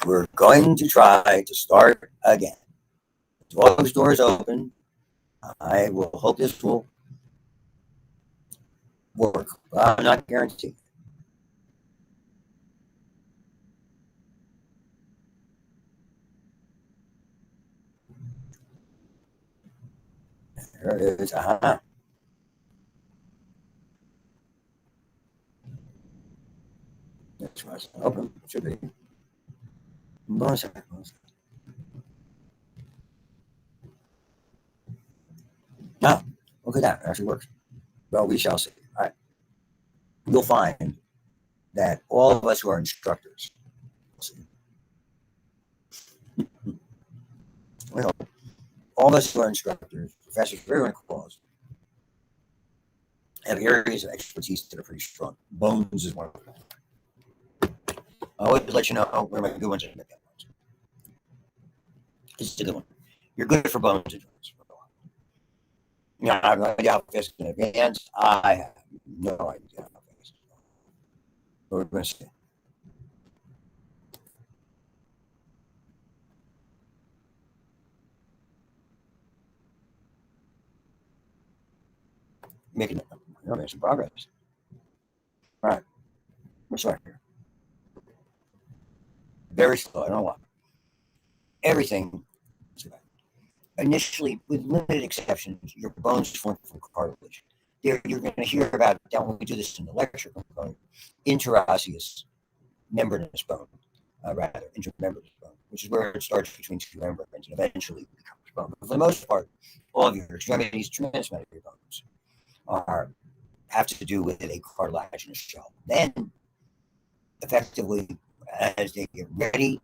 We're going to try to start again. With all those doors open, I will hope this will work. I'm not guaranteed. There it is. That's why it's open. It should be. One second. Ah, look at that. It actually works. Well, we shall see. All right. You'll find that all of us who are instructors, well, all of us who are instructors, professors, everyone calls, have areas of expertise that are pretty strong. Bones is one of them. I always let you know where my good ones are. This is a good one. You're good for bones and joints. I have no idea how fast it's going to advance. I have no idea how fast it's going. But we're going to see. Making some progress. All right. We're sorry here. Very slow. I don't know why. Everything, initially, with limited exceptions, your bones form from cartilage. You're going to hear about, when we do this in the lecture component, interosseous membranous bone, intermembranous bone, which is where it starts between two membranes and eventually becomes bone. But for the most part, all of your extremities, tremendous amount of your bones have to do with a cartilaginous shell. Then, effectively, as they get ready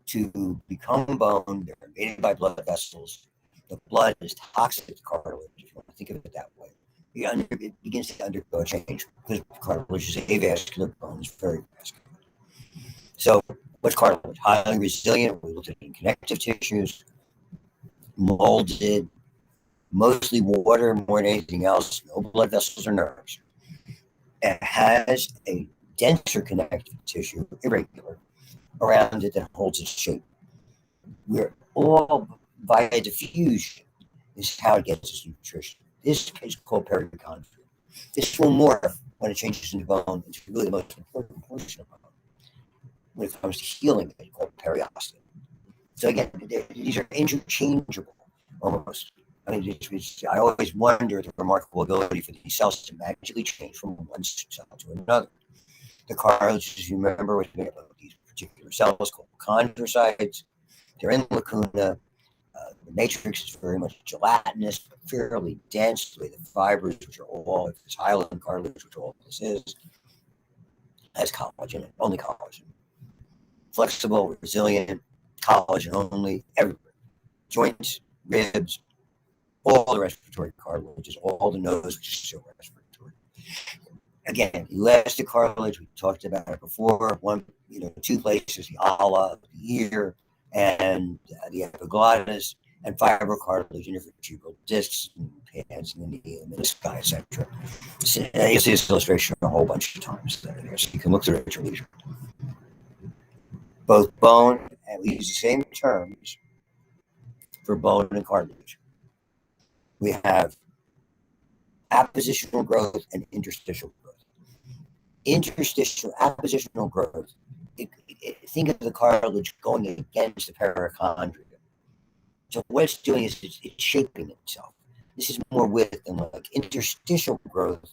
to become bone, they're invaded by blood vessels. The blood is toxic to cartilage, if you want to think of it that way. It begins to undergo a change because cartilage is avascular, bone is very vascular. So, what's cartilage? Highly resilient. We looked at it in connective tissues, molded, mostly water more than anything else, no blood vessels or nerves. It has a denser connective tissue, irregular, around it that holds its shape. We're all via diffusion is how it gets its nutrition. This is called perichondria. This will morph when it changes into bone into really the most important portion of bone. When it comes to healing, it's called periosteum. So again, these are interchangeable almost. I mean, I always wonder the remarkable ability for these cells to magically change from one cell to another. The cartilage, as you remember, was made up of these particular cells called chondrocytes. They're in the lacuna. The matrix is very much gelatinous, but fairly dense. The way the fibers, which are all, if it's hyaline cartilage, which all this is, has collagen, only collagen. Flexible, resilient, collagen only, everywhere. Joints, ribs, all the respiratory cartilage, all the nose, which is still respiratory. Again, elastic cartilage, we talked about it before. Two places, the ala of the ear and the epiglottis, and fibrocartilage, intervertebral discs, and pads, and the knee, and the menisci, etc. So, you see this illustration a whole bunch of times there, so you can look through it at your leisure. Both bone, and we use the same terms for bone and cartilage. We have appositional growth and interstitial growth. Appositional growth, think of the cartilage going against the perichondria. So what it's doing is it's shaping itself. This is more width than like interstitial growth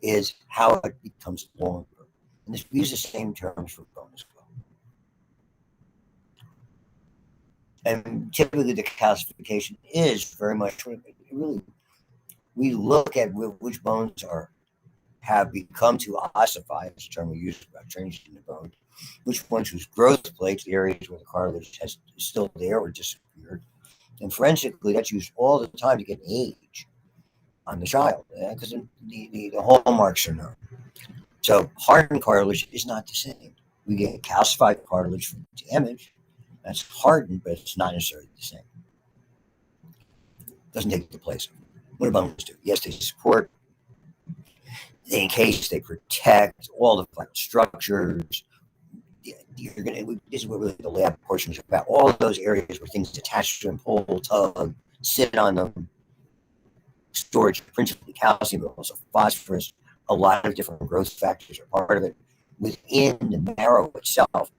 is how it becomes longer. And we use the same terms for bone as well. And typically the calcification is very much really, we look at which bones have become too ossified, it's a term we use about changing the bone, which ones whose growth plates, the areas where the cartilage is still there or disappeared. And forensically, that's used all the time to get age on the child, because the hallmarks are known. So hardened cartilage is not the same. We get calcified cartilage from damage. That's hardened, but it's not necessarily the same. It doesn't take the place of it. What do bones do? Yes, they support They encase, they protect all the vital structures. You're gonna. This is what really the lab portion is about. All of those areas where things attach to them, pull, tug, sit on them. Storage, principally calcium, but also phosphorus. A lot of different growth factors are part of it. Within the marrow itself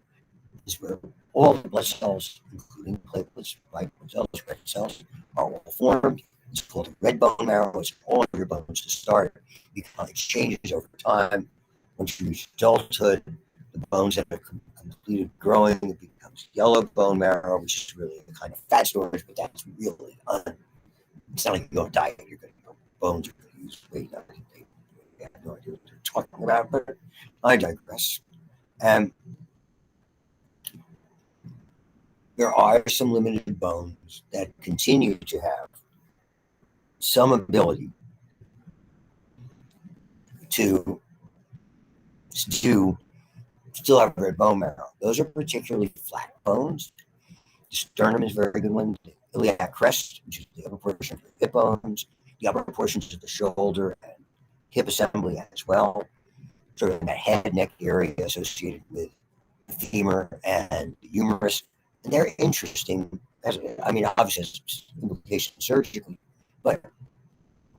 is where all the blood cells, including platelets, white cells, red cells, are all formed. It's called a red bone marrow. It's all of your bones to start. Because it changes over time. Once you reach adulthood, the bones that have completed growing, it becomes yellow bone marrow, which is really a kind of fat storage, but that's really it's not like you go on a diet, you're going to, bones are going to use weight. I think they have no idea what they're talking about, but I digress. And there are some limited bones that continue to have some ability to still have red bone marrow. Those are particularly flat bones. The sternum is a very good one. The iliac crest, which is the upper portion of the hip bones, the upper portions of the shoulder and hip assembly as well. Sort of in that head neck area associated with the femur and the humerus. And they're interesting. I mean, obviously, it's implications surgically, but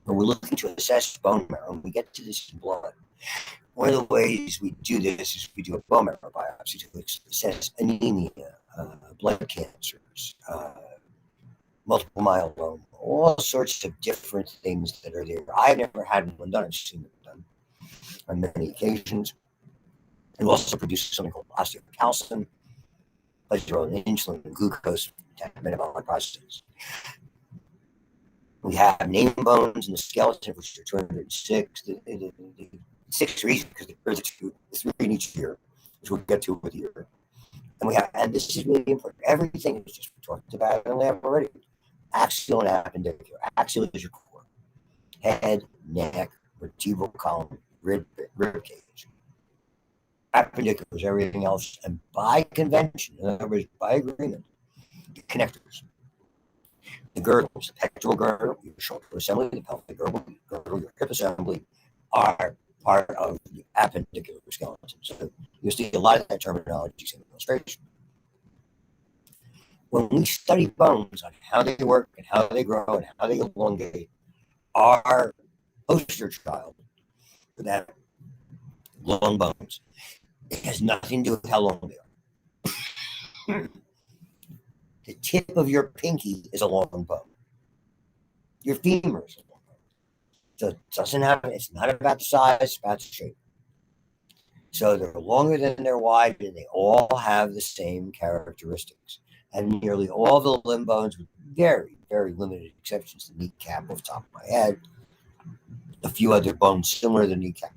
when we're looking to assess bone marrow, and we get to this in blood, one of the ways we do this is we do a bone marrow biopsy to assess anemia, blood cancers, multiple myeloma, all sorts of different things that are there. I've never had one done. I've seen them done on many occasions. It also produces something called osteocalcin, plays a role in insulin and glucose metabolic processes. We have name bones in the skeleton, which are 206. The 6 are easy because there's the 3 in each ear, which we'll get to with the ear. And this is really important. Everything is just talked about in the lab already. Axial and appendicular. Axial is your core. Head, neck, vertebral column, rib cage. Appendicular is everything else. And by convention, in other words, by agreement, the connectors, the girdles, the pectoral girdle, your shoulder assembly, the pelvic girdle, your hip assembly are part of the appendicular skeleton. So you'll see a lot of that terminology in illustration. When we study bones on how they work and how they grow and how they elongate, our poster child for that long bones, it has nothing to do with how long they are. The tip of your pinky is a long bone. Your femur is a long bone. So it's not about the size, it's about the shape. So they're longer than they're wide, and they all have the same characteristics. And nearly all the limb bones, with very, very limited exceptions, the kneecap off the top of my head, a few other bones similar to the kneecap.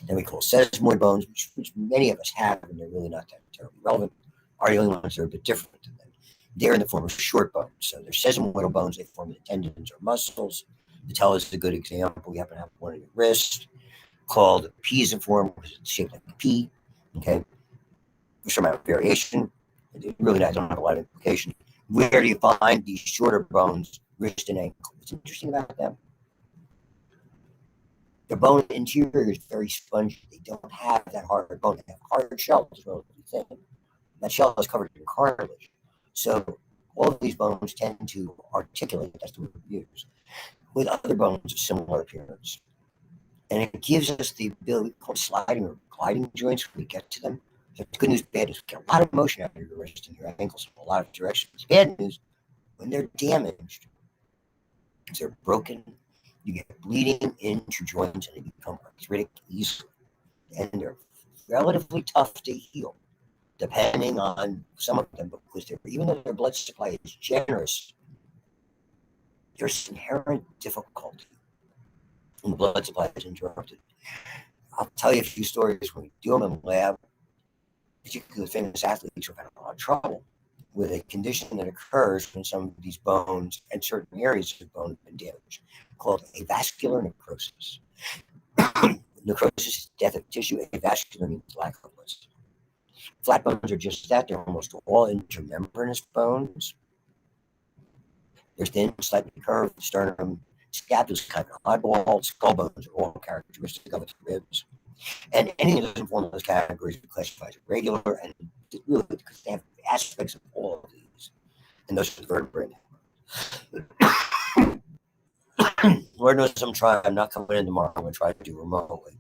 Then we call sesamoid bones, which many of us have, and they're really not that terribly relevant, are the only ones that are a bit different than them. They're in the form of short bones. So they're sesamoidal bones, they form the tendons or muscles. The patella is a good example. We happen to have one on your wrist called pisiform, because it's shaped like a pea. Okay. There's some amount of variation. It really don't have a lot of implication. Where do you find these shorter bones, wrist and ankle? What's interesting about them? The bone interior is very spongy. They don't have that hard bone. They have hard shells, relatively thin. That shell is covered in cartilage. So all of these bones tend to articulate, that's the word we use, with other bones of similar appearance. And it gives us the ability called sliding or gliding joints when we get to them. So the good news, bad news, get a lot of motion out of your wrist and your ankles in a lot of directions. Bad news, when they're damaged, because they're broken, you get bleeding into joints and they become arthritic easily. And they're relatively tough to heal, depending on some of them, because even though their blood supply is generous, there's inherent difficulty when the blood supply is interrupted. I'll tell you a few stories when we do them in the lab, particularly famous athletes who have had a lot of trouble with a condition that occurs when some of these bones and certain areas of the bone have been damaged, called avascular necrosis. Necrosis is death of tissue. Avascular means lack of blood. Flat bones are just that. They're almost all intermembranous bones. They're thin, slightly curved. The sternum scapula is kind of oddball. Skull bones are all characteristic of its ribs. And anything that doesn't form those categories we classify as irregular, and really because they have aspects of all of these. And those are the vertebrae. Lord knows I'm not coming in tomorrow. I'm going to try to do remotely.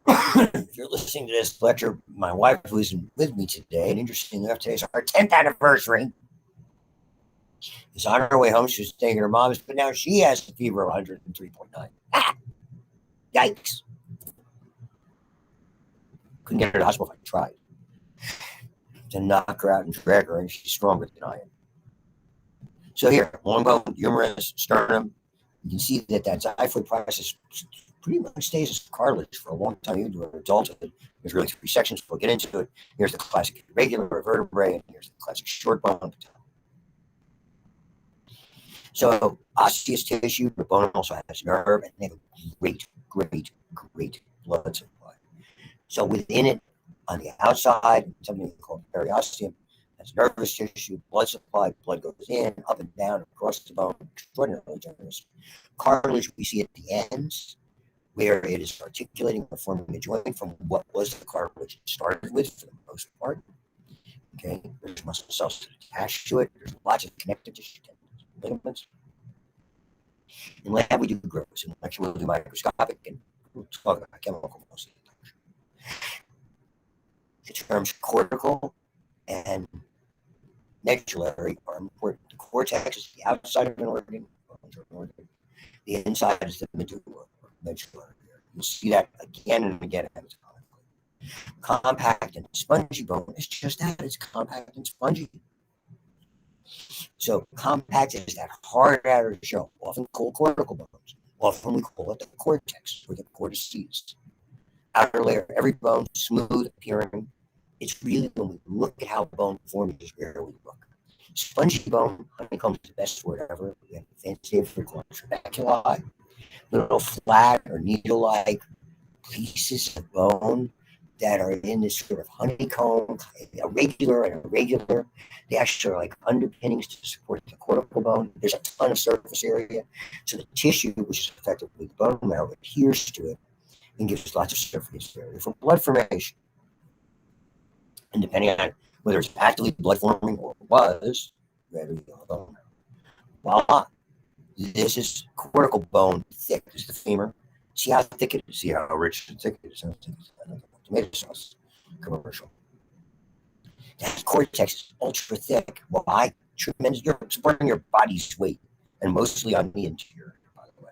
If you're listening to this lecture, my wife was with me today, and interestingly enough, today's our 10th anniversary. She's on her way home. She was staying at her mom's, but now she has a fever of 103.9. Ah, yikes. Couldn't get her to the hospital if I tried to knock her out and drag her, and she's stronger than I am. So here, long bone, humerus, sternum. You can see that xiphoid process pretty much stays as cartilage for a long time, even to an adulthood. There's really three sections. We'll get into it. Here's the classic irregular vertebrae, and here's the classic short bone. So osseous tissue, the bone also has nerve, and they have a great blood supply. So within it, on the outside, something called periosteum, that's nervous tissue, blood supply, blood goes in, up and down, across the bone, extraordinarily generous. Cartilage we see at the ends, where it is articulating or forming a joint from what was the cartilage it started with for the most part. Okay, there's muscle cells attached to it. There's lots of connective tissue, ligaments. In lab, we do gross. In lecture, we'll do microscopic, and we'll talk about chemical mostly. The terms cortical and medullary are important. The cortex is the outside of an organ. The inside is the medulla or medullary. You'll see that again and again anatomically. Compact and spongy bone is just that. It's compact and spongy. So compact is that hard outer shell, often called cortical bones. Often we call it the cortex or the cortices. Outer layer, every bone smooth appearing. It's really when we look at how bone forms is where we look. Spongy bone, honeycomb is the best word ever. We have a fancy name for trabeculi, little flat or needle-like pieces of bone that are in this sort of honeycomb, irregular and irregular. They actually are like underpinnings to support the cortical bone. There's a ton of surface area. So the tissue, which is effectively the bone marrow, adheres to it and gives us lots of surface area for blood formation. And depending on whether it's actively blood forming or was, red or yellow bone marrow. Voila. This is cortical bone thick as the femur. See how thick it is. See how rich and thick it is. Tomato sauce commercial. That cortex is ultra thick. Why? Tremendous. You're supporting your body's weight, and mostly on the interior, by the way.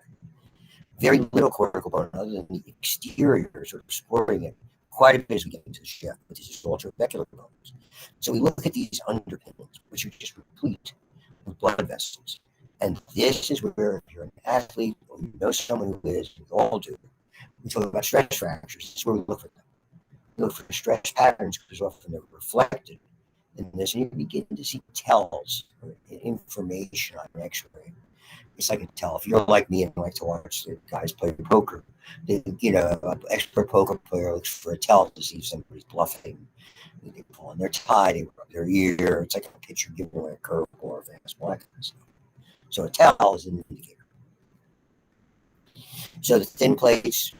Very little cortical bone other than the exterior sort of supporting it quite a bit as we get into the shaft, but this is ultravecular bones. So we look at these underpinnings, which are just replete with blood vessels. And this is where, if you're an athlete or you know someone who is, we all do, we talk about stress fractures. This is where we look for them. We look for stress patterns because often they're reflected in this, and you begin to see tells or information on an x-ray. It's like a tell. If you're like me and like to watch the guys play poker, an expert poker player looks for a tell to see if somebody's bluffing. They pull on their tie, they rub their ear. It's like a pitcher giving away a curveball or a fastball, that kind of stuff. So a tell is an indicator. So the thin plates,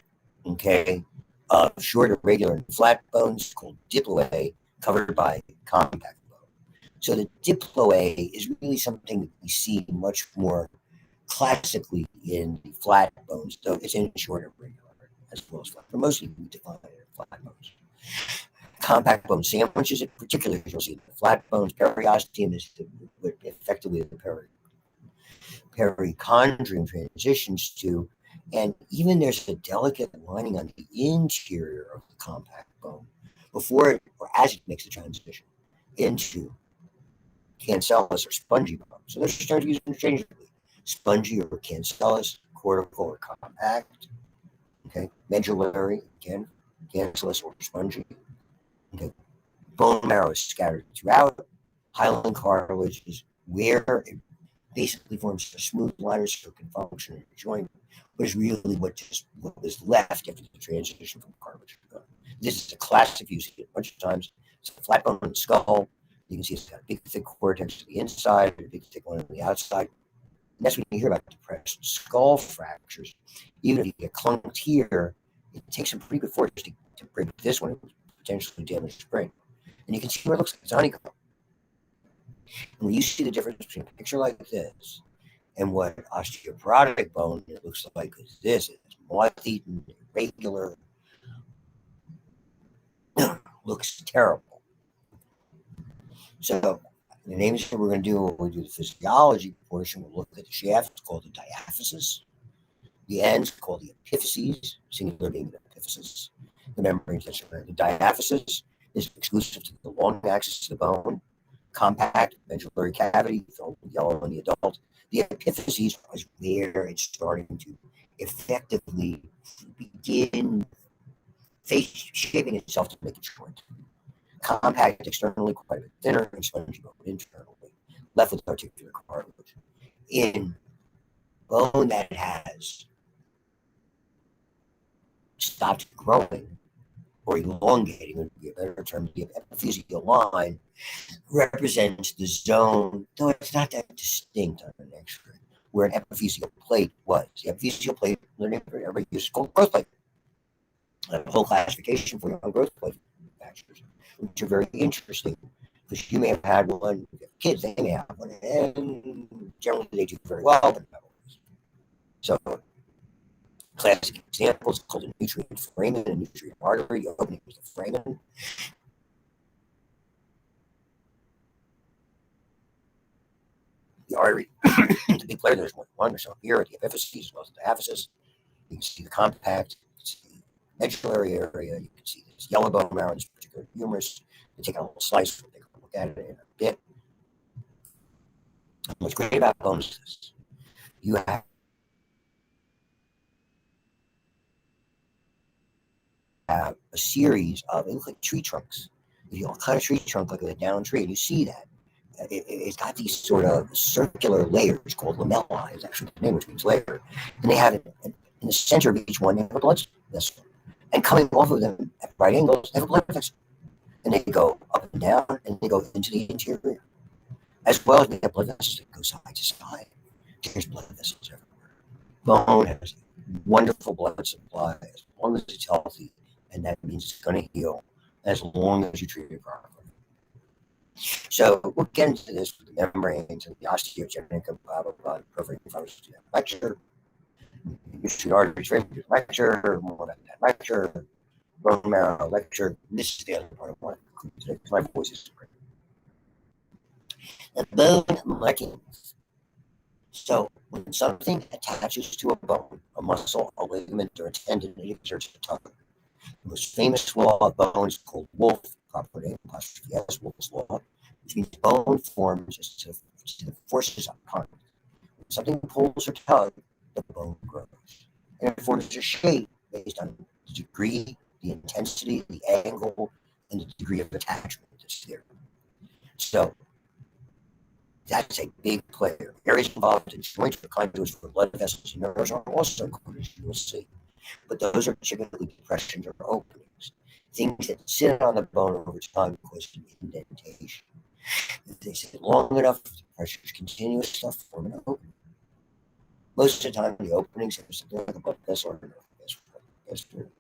okay, short, irregular, and flat bones called diploe, covered by compact bone. So the diploe is really something that we see much more classically in the flat bones, though it's in short and regular as well as flat. But mostly we define it as flat bones. Compact bone sandwiches, in particular, you'll see the flat bones. Periosteum is effectively the perichondrium transitions to, and even there's a delicate lining on the interior of the compact bone before it, or as it makes the transition into cancellous or spongy bone. So they're starting to use interchangeably. Spongy or cancellous, cortical or compact. Okay, medullary, again, cancellous or spongy. Okay, bone marrow is scattered throughout. Hyaline cartilage is where it basically forms a smooth liner so it can function in the joint, but is really what was left after the transition from cartilage to bone. This is a classic, you see it a bunch of times. It's a flat bone in the skull. You can see it's got a big, thick cortex to the inside, and a big, thick one on the outside. And that's when you hear about depressed skull fractures. Even if you get clunked here, it takes some pretty good force to break this one and potentially damage the brain. And you can see where it looks like it's honeycomb. And when you see the difference between a picture like this and what osteoporotic bone it looks like is this, it's moth-eaten, irregular, looks terrible. So the names that we're going to do when we do the physiology portion, we'll look at the shaft, it's called the diaphysis. The ends called the epiphyses, singular being the epiphysis. The membranes that surround the diaphysis is exclusive to the long axis of the bone, compact medullary cavity, yellow in the adult. The epiphyses is where it's starting to effectively begin face shaping itself to make it short. Compact externally, quite a bit thinner, and spongy bone internally, left with articular cartilage. In bone that has stopped growing or elongating would be a better term. The epiphyseal line represents the zone, though it's not that distinct on an X-ray, where an epiphyseal plate was. The epiphyseal plate, everybody uses called growth plate. A whole classification for young growth plate fractures, which are very interesting because you may have had one. Kids, they may have one, and generally they do very well, but not always. So classic examples called a nutrient foramen and nutrient artery. The opening is the foramen. The artery, the big player, there's one. So here at the epiphyses, as well as the diaphysis, you can see the compact, you can see the medullary area, you can see this yellow bone marrow, this particular humerus. You take a little slice, we'll take a look at it in a bit. And what's great about bones is this. You have a series of, it looks like tree trunks. If you cut a tree trunk like a down tree, and you see that, it's got these sort of circular layers called lamellae, is actually the name, which means layer. And they have in the center of each one, they have a blood vessel. And coming off of them at right angles, they have a blood vessel. And they go up and down, and they go into the interior. As well as they have blood vessels that go side to side. There's blood vessels everywhere. Bone has wonderful blood supply as long as it's healthy, and that means it's going to heal as long as you treat it properly. So we'll get into this with the membranes and the osteogenic and blah, blah, blah, perfect if I was to do that lecture. You should already train this lecture, more about that lecture, bone marrow lecture. This is the other part of what my voice is great. The bone molecules. So when something attaches to a bone, a muscle, a ligament, or a tendon, it exerts a tug. The most famous law of bone is called Wolff, proper name, apostrophe Wolff's law, which means bone forms as the forces upon it. When something pulls or tugs, the bone grows. And it forms a shape based on the degree, the intensity, the angle, and the degree of attachment that's there. So that's a big player. Areas involved in joints or conduits for blood vessels and nerves are also included, as you will see. But those are typically depressions or openings. Things that sit on the bone over time cause an indentation. If they sit long enough, the pressures continuous stuff form an opening. Most of the time, the openings have something like a blood vessel or a nerve vessel.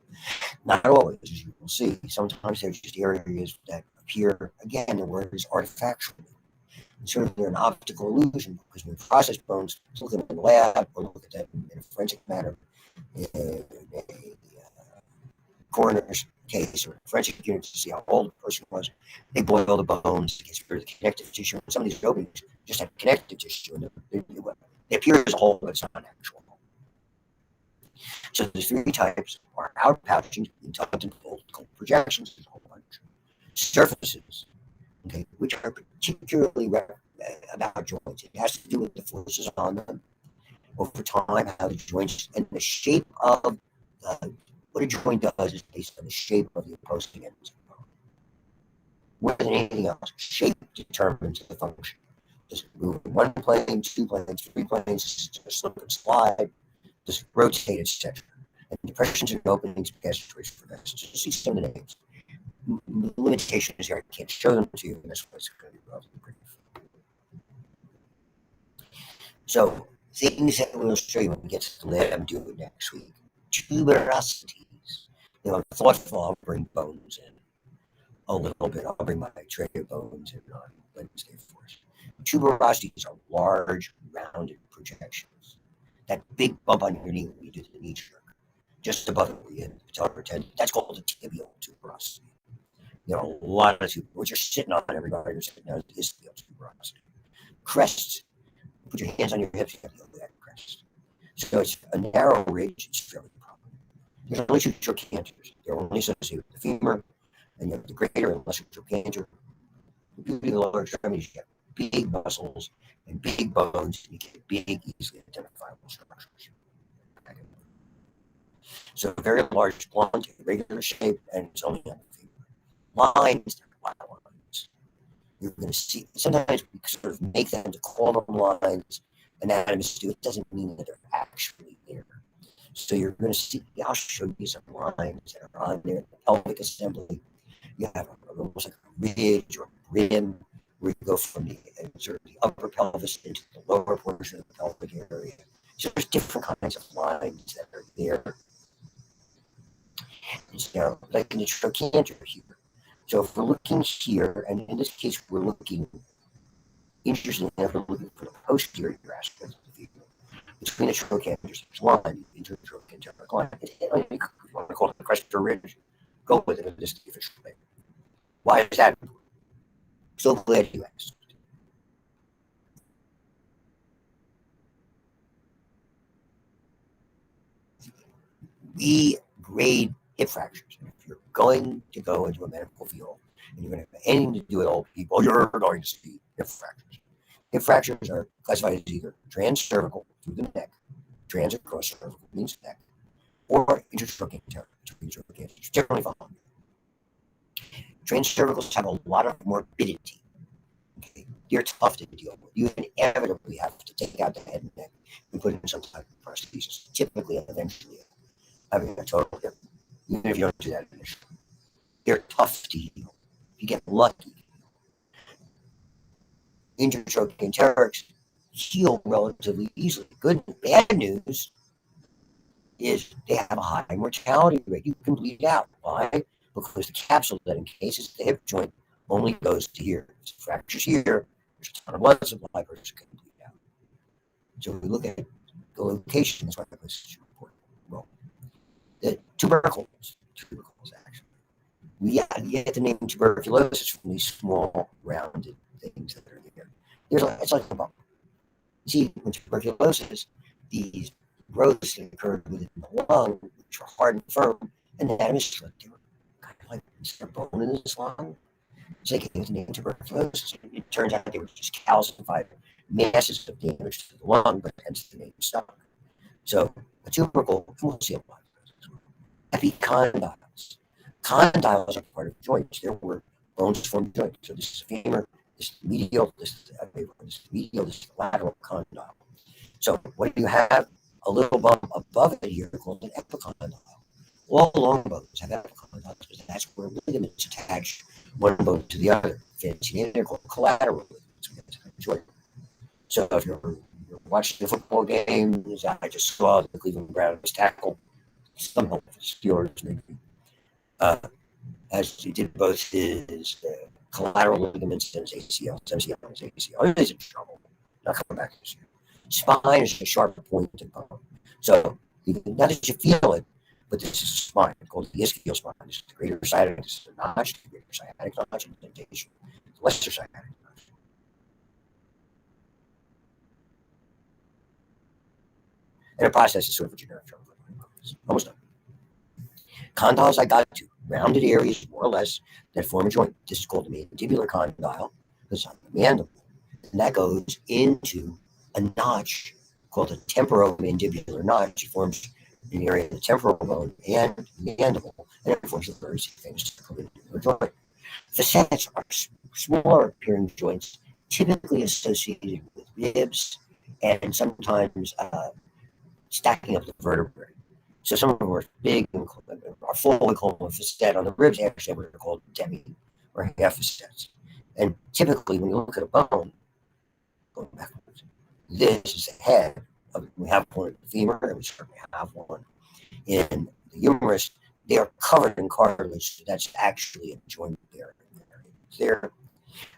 Not always, as you will see. Sometimes they're just areas that appear, again, the word is artifactually. Sort of an optical illusion because when we process bones, look at them in the lab or look at them in a forensic matter, in a coroner's case or a forensic unit to see how old the person was. They boil the bones to get rid of the connective tissue. And some of these openings just have connective tissue and they appear as a whole, but it's not an actual whole. So there's three types: are outpouching, tucked and fold, called projections, there's a whole bunch. Surfaces, okay, which are particularly about joints. It has to do with the forces on them over time, how the joints and the shape of what a joint does is based on the shape of the opposing ends of the bone. More than anything else, shape determines the function. Does it move in one plane, two planes, three planes, does it slip and slide, does it rotate, etc. And depressions and openings, passageways for vessels. You see some of the names. The limitation is here, I can't show them to you, and that's why it's going to be relatively brief. So things that we'll show you when we get to the lab. I'm doing next week. Tuberosities. Thoughtful. I'll bring bones in a little bit. I'll bring my tray of bones in on Wednesday for us. Tuberosities are large, rounded projections. That big bump on your knee when you do the knee jerk, just above it, where you hit the patellar tendon, that's called a tibial tuberosity. A lot of what you're sitting on, everybody, you're sitting on is the tuberosity. Crests, put your hands on your hips, you have to go that crest. So it's a narrow ridge, it's fairly proper. There's only two trochanters. They're only associated with the femur, and you have the greater and lesser trochanter. The lower extremities, you have big muscles and big bones, and you get big, easily identifiable structures. So very large, blunt, irregular shape, and it's only on the femur. Lines, lines. You're going to see, sometimes we sort of make them to call them lines. Anatomists do. It doesn't mean that they're actually there. So you're going to see, I'll show you some lines that are on there. The pelvic assembly, you have almost like a ridge or rim where you go from the upper pelvis into the lower portion of the pelvic area. So there's different kinds of lines that are there. It's like in the trochanter here. So if we're looking here, and in this case we're looking, interestingly enough, we're looking for the posterior aspect of the femur. Between the trochanters, there's line, intertrochanteric line. If you want to call it the crest or ridge, go with it. This is the official name. Why is that important? So glad you asked. We grade hip fractures. If you're going to go into a medical field and you're going to have anything to do with old people, you're going to see hip fractures. Hip fractures are classified as either transcervical through the neck, transacross cervical means neck, or intertrochanteric between trochanters, generally followed. Transcervicals have a lot of morbidity. Okay? They're tough to deal with. You inevitably have to take out the head and neck and put in some type of prosthesis, typically eventually having a total hip, even if you don't do that initially. They're tough to heal. If you get lucky, intertrochanterics heal relatively easily. Good and bad news is they have a high mortality rate. You can bleed out. Why? Because the capsule that encases the hip joint only goes to here. If it fractures here, there's a ton of blood supply, person can bleed out. So we look at the location, that's why this is important. Well, the tubercles actually. We get the name tuberculosis from these small rounded things that are there. It's like a bump. See, in tuberculosis, these growths that occur within the lung, which are hard and firm, and the anatomists like they were kind of like a bone in this lung. So they gave the name tuberculosis. It turns out they were just calcified masses of damage to the lung, but hence the name stuck. So a tubercle, we'll see a lot of those. Epicondyles. Condyles are part of joints. There were bones form joints. So this is a femur, this is medial, this is medial, this is lateral condyle. So what do you have? A little bump above it here called an epicondyle. All long bones have epicondyles because that's where ligaments attach one bone to the other. Fancy they're called collateral ligaments. So if you're watching the football game, I just saw the Cleveland Browns tackle some of the Steelers maybe. As he did both his collateral ligaments and his ACL, MCL and his ACL. He's in trouble. Not coming back this year. Spine is a sharp pointed bone. So not that you feel it, but this is a spine called the ischial spine. This is the greater sciatic, this is the notch, the greater sciatic notch, and the dentation. The lesser sciatic notch. And the process is sort of a generic term. Almost done. Condyles I got to, rounded areas more or less that form a joint. This is called the mandibular condyle. This is on the mandible. And that goes into a notch called a temporomandibular notch. It forms an area of the temporal bone and mandible, and it forms a very famous mandibular joint. Facets are smaller appearing joints, typically associated with ribs and sometimes stacking up the vertebrae. So some of them are big and are full, we call them a facet. On the ribs, actually, what are called demi or half facets. And typically, when you look at a bone, going backwards, this is the head We have one in the femur, and we certainly have one in the humerus. They are covered in cartilage, so that's actually a joint there.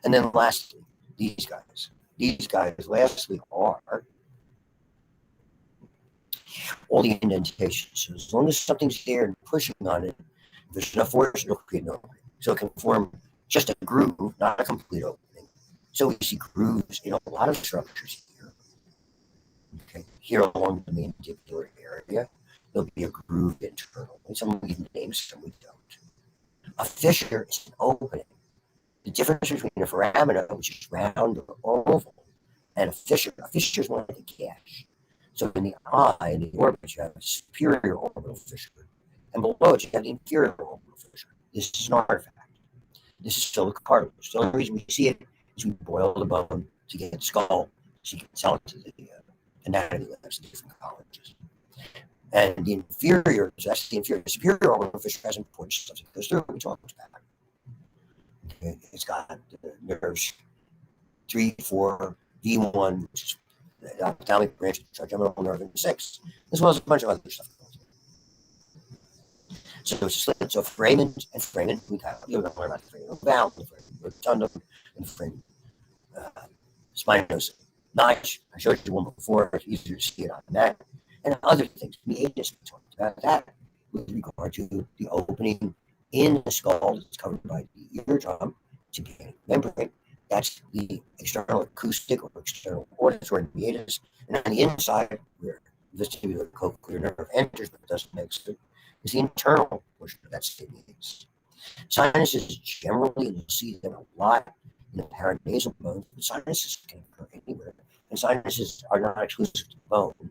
And then lastly, these guys. These guys, lastly, are all the indentations. So as long as something's there and pushing on it, if there's enough force, it'll create an opening. So it can form just a groove, not a complete opening. So we see grooves in a lot of structures here. Okay, here along the mandibular area, there'll be a groove internally. Some we name, some we don't. A fissure is an opening. The difference between a foramina, which is round or oval, and a fissure is one of the gash. So in the eye, in the orbit, you have a superior orbital fissure, and below it, you have the inferior orbital fissure. This is an artifact. This is still a cartilage. The only reason we see it is we boil the bone to get the skull, so you can sell it to the anatomy labs in different colleges. And the inferior, so that's the inferior. The superior orbital fissure has important stuff that goes through. We talked about it. It's got the nerves 3, 4, V1, which is the ophthalmic branch, trigeminal nerve, and 6, as well as a bunch of other stuff. So it's a slit. So foramen and foramen, you're going to learn about the foramen valve, the foramen rotundum, and the foramen spinosum. Notch, I showed you one before, it's easier to see it on that. And other things, meatus, we talked about that with regard to the opening in the skull that's covered by the eardrum to be membrane. That's the external acoustic or external auditory meatus. And on the inside, where vestibular cochlear nerve enters but doesn't exit, is the internal portion of that meatus. Sinuses generally, you'll see them a lot in the paranasal bone, but sinuses can occur anywhere. And sinuses are not exclusive to bone,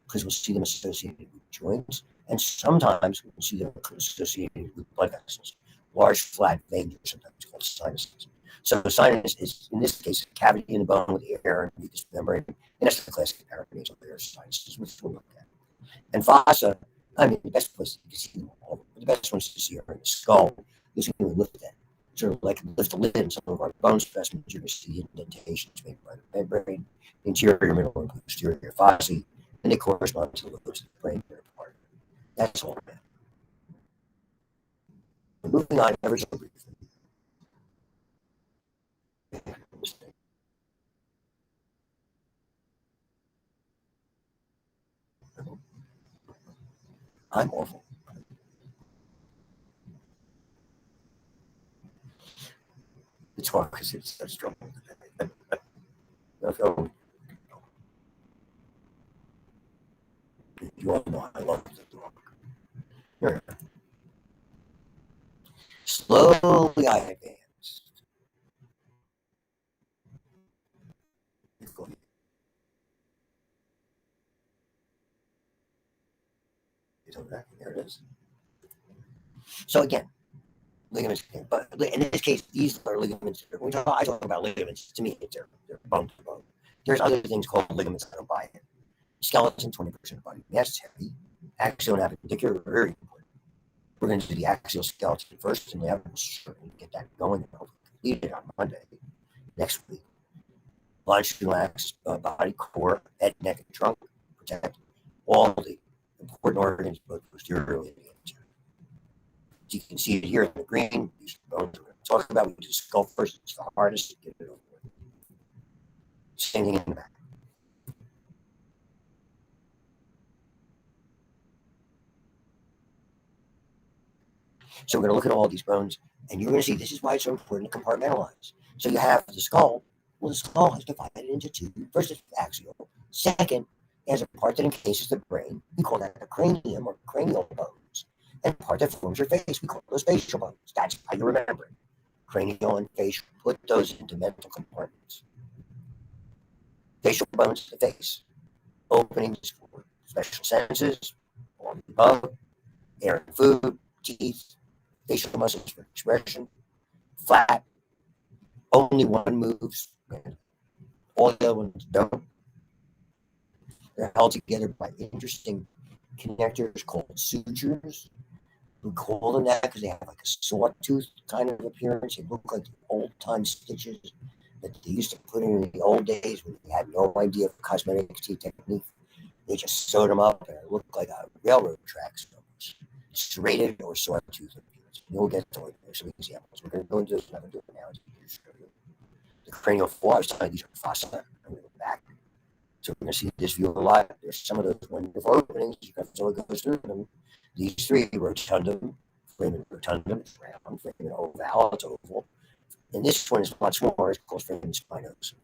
because we'll see them associated with joints, and sometimes we'll see them associated with blood vessels. Large flat veins are sometimes called sinuses. So the sinus is, in this case, a cavity in the bone with air and mucous membrane, and that's the classic paranasal layer of sinuses, which we'll look at. And fossa, I mean, the best place to see them all, the best ones to see are in the skull. You see them lift that. Sort of like lift the lid in some of our bone specimens, you're going to see the indentations made by the membrane, interior, middle, and posterior fossae, and they correspond to the lobes of the brain that are part of it. That's all that. Moving on ever so briefly. I'm awful. It's hard because it's so strong. You all know I love the dog. Here. Slowly I advance. There it is. So again, ligaments, but in this case, these are ligaments. I talk about ligaments. To me, they're bone to bone. There's other things called ligaments. I don't buy it. Skeleton, 20% of body mass, heavy. Axial and appendicular, very important. We're going to do the axial skeleton first, and we'll certainly get that going, and I'll complete it on Monday next week. Longitudinal axis, body, core, head, neck, and trunk, protect all the important organs, both posteriorly and anteriorly. As you can see it here in the green, these bones we're going to talk about. We do the skull first, it's the hardest to get it over with. Same thing in the back. So we're going to look at all these bones, and you're going to see this is why it's so important to compartmentalize. So you have the skull. Well, the skull is divided into two. First, it's axial. Second, it has a part that encases the brain. We call that the cranium or cranial bones. And the part that forms your face, we call those facial bones. That's how you remember it. Cranial and facial. Put those into mental compartments. Facial bones, the face. Openings for special senses, all above, air and food, teeth, facial muscles for expression, flat, only one moves, all the other ones don't. They're held together by interesting connectors called sutures. We call them that because they have like a sawtooth kind of appearance. They look like old-time stitches that they used to put in the old days when they had no idea of cosmetic technique. They just sewed them up and it looked like a railroad tracks, serrated or sawtooth implants. You'll get to it. There's some examples. We're going to go into this. I'm not going to do it now. Just show you the cranial fossa. I was telling you these are fossa. I'm going to go back. So we're going to see this view a lot. There's some of those wonderful openings. You can so it goes through them. These three, rotundum, foramen rotundum, it's round, foramen ovale, it's oval. And this one is a lot smaller. It's called foramen spinosum.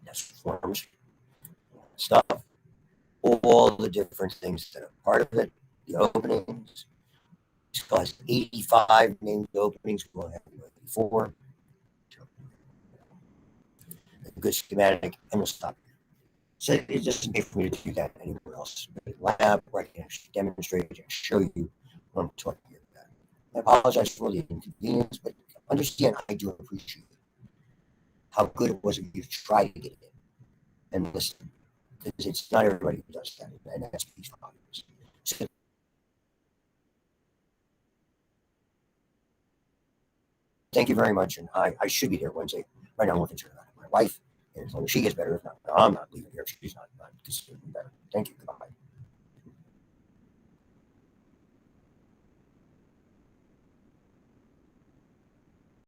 That's forms, stuff, all the different things that are part of it, the openings. It's got 85 named openings. We'll have 84. A good schematic, and we'll stop. So it doesn't pay for me to do that anywhere else. But lab where I can actually demonstrate and show you what I'm talking about. I apologize for the inconvenience, but understand I do appreciate how good it was of you to try to get it in and listen. Because it's not everybody who does that, and that speaks volumes. So thank you very much, and I should be there Wednesday. Right now, I'm looking at my wife, and as long as she gets better, if not, I'm not leaving here if she's not considering better. Thank you.